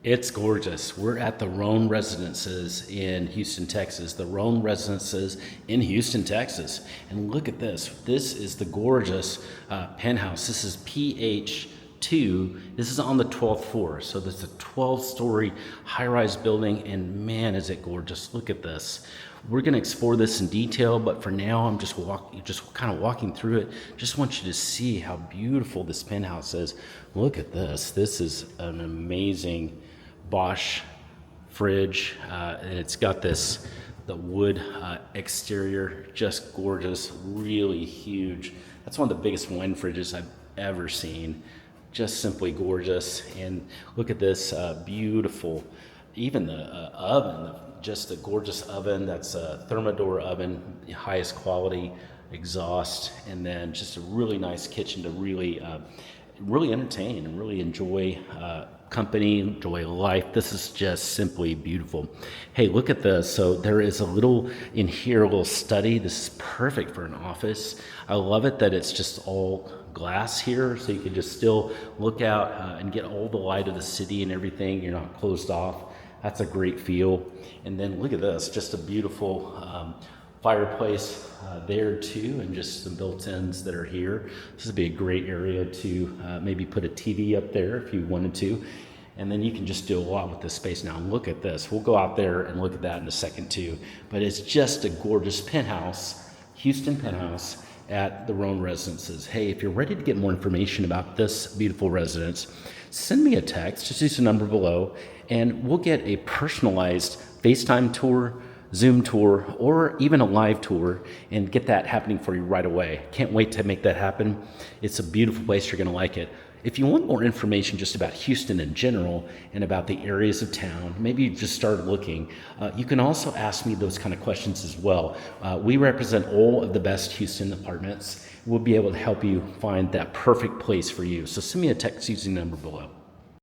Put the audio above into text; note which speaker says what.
Speaker 1: It's gorgeous. We're at the Rone Residences in Houston, Texas. The Rone Residences in Houston, Texas. And look at this. This is the gorgeous penthouse. This is PH2. This is on the 12th floor. So this is a 12-story high-rise building, and man, is it gorgeous. Look at this. We're going to explore this in detail, but for now, I'm just kind of walking through it. Just want you to see how beautiful this penthouse is. Look at this. This is an amazing Bosch fridge, and it's got the wood exterior, just gorgeous, really huge. That's one of the biggest wine fridges I've ever seen. Just simply gorgeous. And look at this beautiful, even the oven, just a gorgeous oven. That's a Thermador oven, highest quality exhaust, and then just a really nice kitchen to really entertain and really enjoy company, enjoy life. This is just simply beautiful. Hey, look at this. So there is a little in here, a little study. This is perfect for an office. I love it that it's just all glass here, so you can just still look out and get all the light of the city and everything. You're not closed off. That's a great feel. And then look at this, just a beautiful fireplace there too, and just some built-ins that are here. This would be a great area to maybe put a TV up there if you wanted to. And then you can just do a lot with this space. Now look at this. We'll go out there and look at that in a second too. But it's just a gorgeous penthouse, Houston penthouse at the Rone Residences. Hey, if you're ready to get more information about this beautiful residence, send me a text, just use the number below, and we'll get a personalized FaceTime tour, Zoom tour, or even a live tour, and get that happening for you right away. Can't wait to make that happen. It's a beautiful place. You're going to like it. If you want more information just about Houston in general and about the areas of town, maybe you just started looking, you can also ask me those kind of questions as well. We represent all of the best Houston apartments. We'll be able to help you find that perfect place for you. So send me a text using the number below.